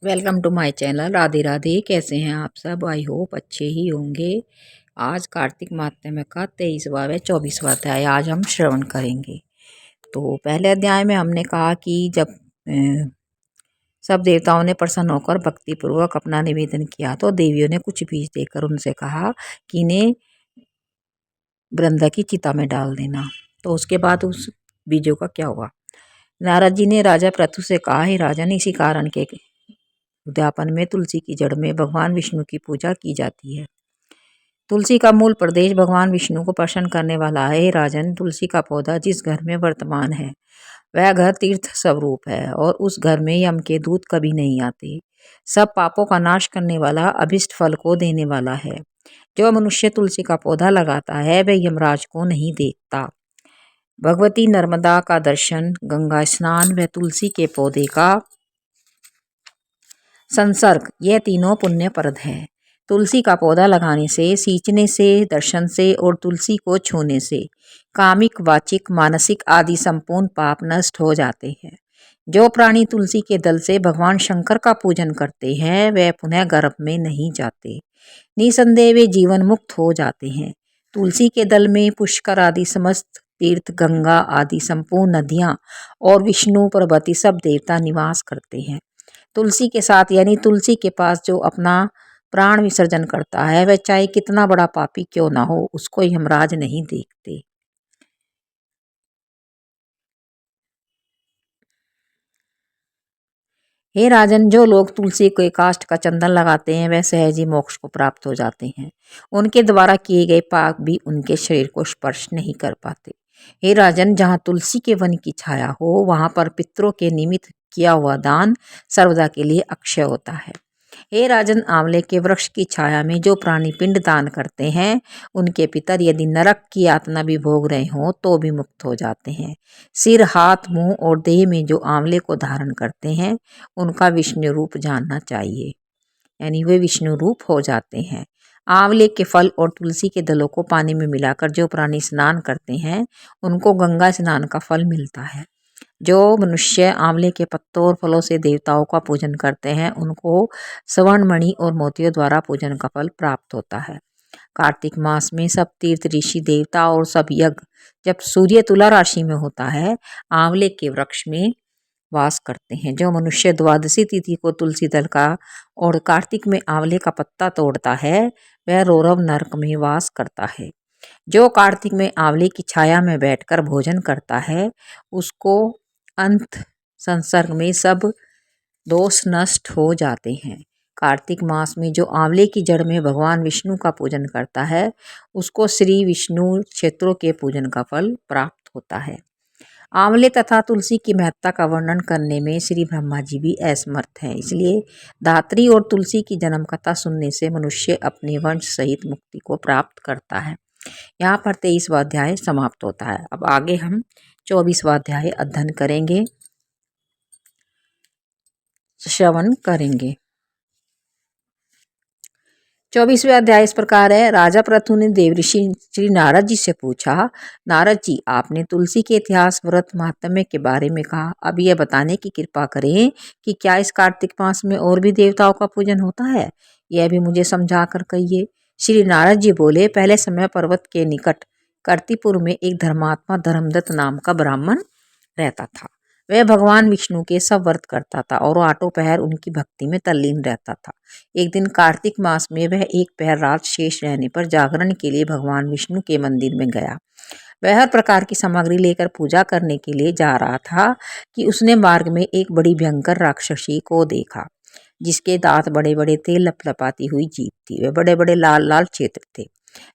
Welcome to my channel. Radhe Radhe. कैसे हैं आप सब? आई होप अच्छे ही होंगे। आज कार्तिक माह का 23वां व 24वां अध्याय आज हम श्रवण करेंगे। तो पहले अध्याय में हमने कहा कि जब सब देवताओं ने प्रसन्न होकर भक्ति पूर्वक अपना निवेदन किया तो देवियों ने कुछ बीज देकर उनसे कहा कि इन्हें वृंदा की चिता में डाल देना। तो उसके बाद उस बीजों का क्या हुआ? नारद जी ने राजा पृथु से कहा, हे राजन, इसी कारण के उद्यापन में तुलसी की जड़ में भगवान विष्णु की पूजा की जाती है। तुलसी का मूल प्रदेश भगवान विष्णु को प्रसन्न करने वाला है। राजन, तुलसी का पौधा जिस घर में वर्तमान है वह घर तीर्थ स्वरूप है और उस घर में यम के दूत कभी नहीं आते। सब पापों का नाश करने वाला, अभिष्ट फल को देने वाला है। जो मनुष्य तुलसी का पौधा लगाता है वह यमराज को नहीं देखता। भगवती नर्मदा का दर्शन, गंगा स्नान व तुलसी के पौधे का संसर्ग, यह तीनों पुण्यप्रद है। तुलसी का पौधा लगाने से, सींचने से, दर्शन से और तुलसी को छूने से कामिक, वाचिक, मानसिक आदि संपूर्ण पाप नष्ट हो जाते हैं। जो प्राणी तुलसी के दल से भगवान शंकर का पूजन करते हैं वह पुनः गर्भ में नहीं जाते। निसंदेह वे जीवन मुक्त हो जाते हैं। तुलसी के दल में पुष्कर आदि समस्त तीर्थ, गंगा आदि संपूर्ण नदियाँ और विष्णु, पार्वती सब देवता निवास करते हैं। तुलसी के साथ यानी तुलसी के पास जो अपना प्राण विसर्जन करता है वह चाहे कितना बड़ा पापी क्यों ना हो, उसको यमराज नहीं देखते। हे राजन, जो लोग तुलसी के काष्ठ का चंदन लगाते हैं वह सहज ही मोक्ष को प्राप्त हो जाते हैं। उनके द्वारा किए गए पाप भी उनके शरीर को स्पर्श नहीं कर पाते। हे राजन, जहाँ तुलसी के वन की छाया हो वहां पर पितरों के निमित्त किया हुआ दान सर्वदा के लिए अक्षय होता है। हे राजन, आंवले के वृक्ष की छाया में जो प्राणी पिंड दान करते हैं उनके पितर यदि नरक की यातना भी भोग रहे हों तो भी मुक्त हो जाते हैं। सिर, हाथ, मुंह और देह में जो आंवले को धारण करते हैं उनका विष्णु रूप जानना चाहिए, यानी वे विष्णु रूप हो जाते हैं। आंवले के फल और तुलसी के दलों को पानी में मिलाकर जो प्राणी स्नान करते हैं उनको गंगा स्नान का फल मिलता है। जो मनुष्य आंवले के पत्तों और फलों से देवताओं का पूजन करते हैं उनको स्वर्ण मणि और मोतियों द्वारा पूजन का फल प्राप्त होता है। कार्तिक मास में सब तीर्थ, ऋषि, देवता और सब यज्ञ जब सूर्य तुला राशि में होता है आंवले के वृक्ष में वास करते हैं। जो मनुष्य द्वादशी तिथि को तुलसी दल का और कार्तिक में आंवले का पत्ता तोड़ता है वह रौरव नरक में वास करता है। जो कार्तिक में आंवले की छाया में बैठकर भोजन करता है उसको अंत संसर्ग में सब दोष नष्ट हो जाते हैं। कार्तिक मास में जो आंवले की जड़ में भगवान विष्णु का पूजन करता है उसको श्री विष्णु क्षेत्रों के पूजन का फल प्राप्त होता है। आंवले तथा तुलसी की महत्ता का वर्णन करने में श्री ब्रह्मा जी भी असमर्थ हैं। इसलिए धात्री और तुलसी की जन्म कथा सुनने से मनुष्य अपने वंश सहित मुक्ति को प्राप्त करता है। यहाँ पर 23वां अध्याय समाप्त होता है। अब आगे हम 24वां अध्याय अध्ययन करेंगे, श्रवण करेंगे। 24वां अध्याय इस प्रकार है। राजा पृथु ने देवऋषि श्री नारद जी से पूछा, नारद जी, आपने तुलसी के इतिहास, व्रत, महात्म्य के बारे में कहा। अब यह बताने की कृपा करें कि क्या इस कार्तिक मास में और भी देवताओं का पूजन होता है? यह भी मुझे समझा कर कहिए। श्री नारद जी बोले, पहले समय पर्वत के निकट कर्तिपुर में एक धर्मात्मा धर्मदत्त नाम का ब्राह्मण रहता था। वह भगवान विष्णु के सब व्रत करता था और आठों पहर उनकी भक्ति में तल्लीन रहता था। एक दिन कार्तिक मास में वह एक पहर रात शेष रहने पर जागरण के लिए भगवान विष्णु के मंदिर में गया। वह हर प्रकार की सामग्री लेकर पूजा करने के लिए जा रहा था कि उसने मार्ग में एक बड़ी भयंकर राक्षसी को देखा जिसके दांत बड़े बड़े थे, लपलपाती हुई जीभ थी, वे बड़े बड़े लाल लाल क्षेत्र थे,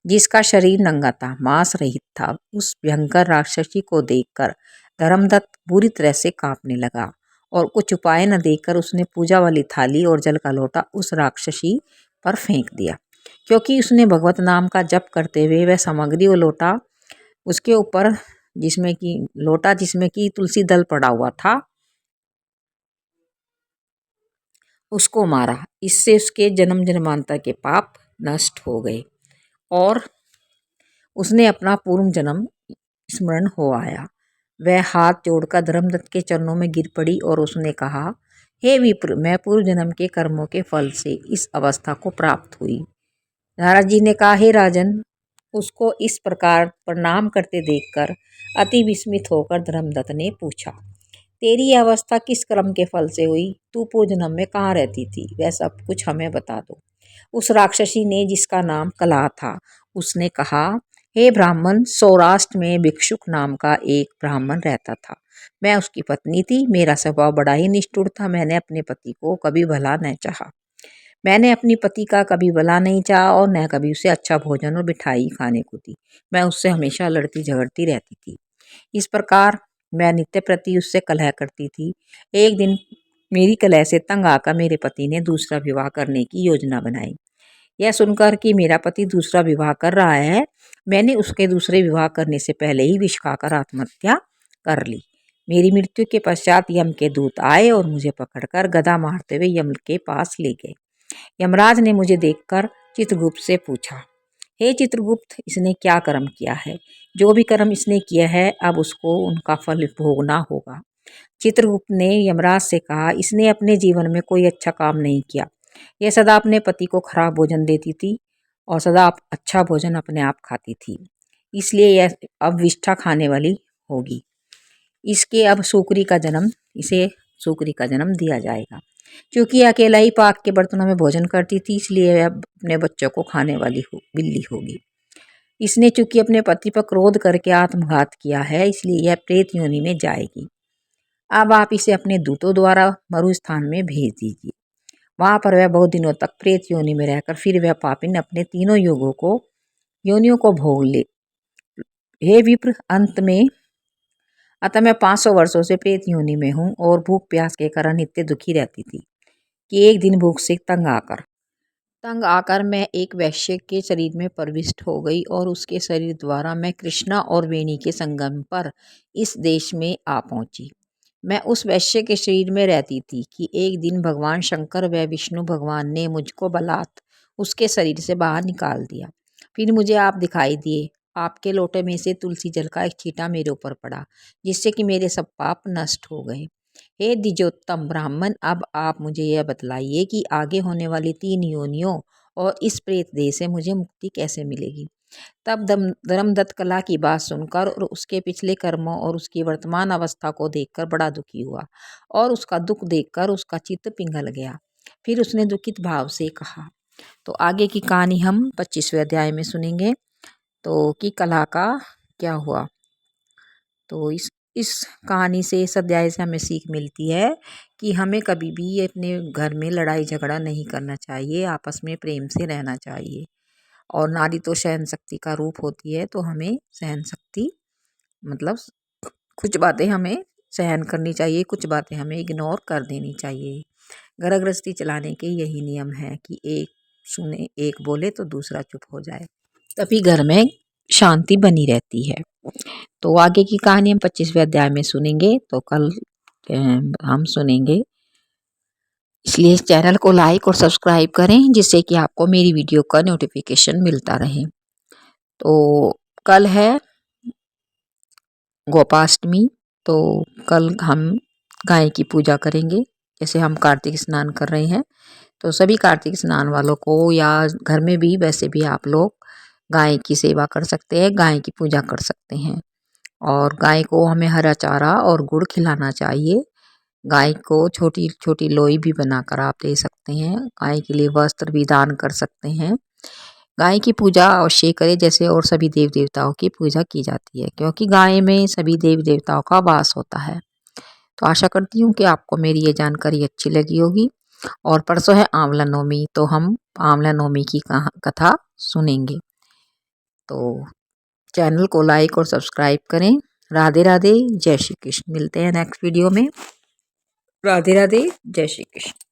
जिसका शरीर नंगा था, मांस रहित था। उस भयंकर राक्षसी को देखकर धर्मदत्त बुरी तरह से कांपने लगा और कुछ उपाय न देकर उसने पूजा वाली थाली और जल का लोटा उस राक्षसी पर फेंक दिया। क्योंकि उसने भगवत नाम का जप करते हुए वह सामग्री और लोटा उसके ऊपर जिसमें कि तुलसी दल पड़ा हुआ था उसको मारा। इससे उसके जन्म जन्मांतर के पाप नष्ट हो गए और उसने अपना पूर्व जन्म स्मरण हो आया। वह हाथ जोड़कर धर्मदत्त के चरणों में गिर पड़ी और उसने कहा हे विप्र, मैं पूर्व जन्म के कर्मों के फल से इस अवस्था को प्राप्त हुई। नारद जी ने कहा, हे राजन, उसको इस प्रकार प्रणाम करते देखकर अति विस्मित होकर धर्मदत्त ने पूछा, तेरी यह अवस्था किस कर्म के फल से हुई? तू पूर्व जन्म में कहाँ रहती थी? वह सब कुछ हमें बता दो। उस राक्षसी ने, जिसका नाम कला था, उसने कहा, हे ब्राह्मण, सौराष्ट्र में भिक्षुक नाम का एक ब्राह्मण रहता था। मैं उसकी पत्नी थी। मेरा स्वभाव बड़ा ही निष्ठुर था। मैंने अपने पति को कभी भला न चाहा। मैंने अपनी पति का कभी भला नहीं चाहा और न कभी उसे अच्छा भोजन और मिठाई खाने को दी। मैं उससे हमेशा लड़ती झगड़ती रहती थी। इस प्रकार मैं नित्य प्रति उससे कलह करती थी। एक दिन मेरी कलह से तंग आकर मेरे पति ने दूसरा विवाह करने की योजना बनाई। यह सुनकर कि मेरा पति दूसरा विवाह कर रहा है, मैंने उसके दूसरे विवाह करने से पहले ही विष खाकर आत्महत्या कर ली। मेरी मृत्यु के पश्चात यम के दूत आए और मुझे पकड़कर गदा मारते हुए यम के पास ले गए। यमराज ने मुझे देखकर चित्रगुप्त से पूछा, हे चित्रगुप्त, इसने क्या कर्म किया है? जो भी कर्म इसने किया है, अब उसको उनका फल भोगना होगा। चित्रगुप्त ने यमराज से कहा, इसने अपने जीवन में कोई अच्छा काम नहीं किया। यह सदा अपने पति को खराब भोजन देती थी और सदा अच्छा भोजन अपने आप खाती थी, इसलिए यह अब विष्ठा खाने वाली होगी। इसे सूकरी का जन्म दिया जाएगा। क्योंकि अकेला ही पाक के बर्तनों में भोजन करती थी, इसलिए यह अपने बच्चों को खाने वाली बिल्ली होगी। इसने चूंकि अपने पति पर क्रोध करके आत्मघात किया है, इसलिए यह प्रेत योनि में जाएगी। अब आप इसे अपने दूतों द्वारा मरुस्थान में भेज दीजिए। वहां पर वह बहुत दिनों तक प्रेत योनि में रहकर फिर वह पापिन अपने तीनों योनियों को भोग ले। हे विप्र, अतः मैं 500 वर्षों से प्रेत योनि में हूँ और भूख प्यास के कारण नित्य दुखी रहती थी कि एक दिन भूख से तंग आकर मैं एक वैश्य के शरीर में प्रविष्ट हो गई और उसके शरीर द्वारा मैं कृष्णा और वेणी के संगम पर इस देश में आ पहुंची। मैं उस वैश्य के शरीर में रहती थी कि एक दिन भगवान शंकर व विष्णु भगवान ने मुझको बलात् उसके शरीर से बाहर निकाल दिया। फिर मुझे आप दिखाई दिए। आपके लोटे में से तुलसी जल का एक छींटा मेरे ऊपर पड़ा, जिससे कि मेरे सब पाप नष्ट हो गए। हे द्विजोत्तम ब्राह्मण, अब आप मुझे यह बतलाइए कि आगे होने वाली 3 योनियों और इस प्रेत देह से मुझे मुक्ति कैसे मिलेगी। तब धर्मदत्त कला की बात सुनकर और उसके पिछले कर्मों और उसकी वर्तमान अवस्था को देखकर बड़ा दुखी हुआ और उसका दुख देखकर उसका चित्त पिघल गया। फिर उसने दुखित भाव से कहा। तो आगे की कहानी हम 25वें अध्याय में सुनेंगे, तो कि कला का क्या हुआ। तो इस कहानी से, इस अध्याय से हमें सीख मिलती है कि हमें कभी भी अपने घर में लड़ाई झगड़ा नहीं करना चाहिए, आपस में प्रेम से रहना चाहिए। और नारी तो सहन शक्ति का रूप होती है, तो हमें सहन शक्ति मतलब कुछ बातें हमें सहन करनी चाहिए, कुछ बातें हमें इग्नोर कर देनी चाहिए। घर गृहस्थी चलाने के यही नियम है कि एक सुने, एक बोले तो दूसरा चुप हो जाए, तभी घर में शांति बनी रहती है। तो आगे की कहानी हम 25वें अध्याय में सुनेंगे, तो कल हम सुनेंगे। इसलिए इस चैनल को लाइक और सब्सक्राइब करें, जिससे कि आपको मेरी वीडियो का नोटिफिकेशन मिलता रहे। तो कल है गोपाष्टमी, तो कल हम गाय की पूजा करेंगे। जैसे हम कार्तिक स्नान कर रहे हैं, तो सभी कार्तिक स्नान वालों को या घर में भी वैसे भी आप लोग गाय की सेवा कर सकते हैं, गाय की पूजा कर सकते हैं। और गाय को हमें हरा चारा और गुड़ खिलाना चाहिए। गाय को छोटी छोटी लोई भी बनाकर आप दे सकते हैं। गाय के लिए वस्त्र भी दान कर सकते हैं। गाय की पूजा अवश्य करें, जैसे और सभी देव देवताओं की पूजा की जाती है, क्योंकि गाय में सभी देव देवताओं का वास होता है। तो आशा करती हूँ कि आपको मेरी ये जानकारी अच्छी लगी होगी। और परसों है आंवला नवमी, तो हम आंवला नवमी की कथा सुनेंगे। तो चैनल को लाइक और सब्सक्राइब करें। राधे राधे, जय श्री कृष्ण। मिलते हैं नेक्स्ट वीडियो में। राधे राधे, जय श्री कृष्ण।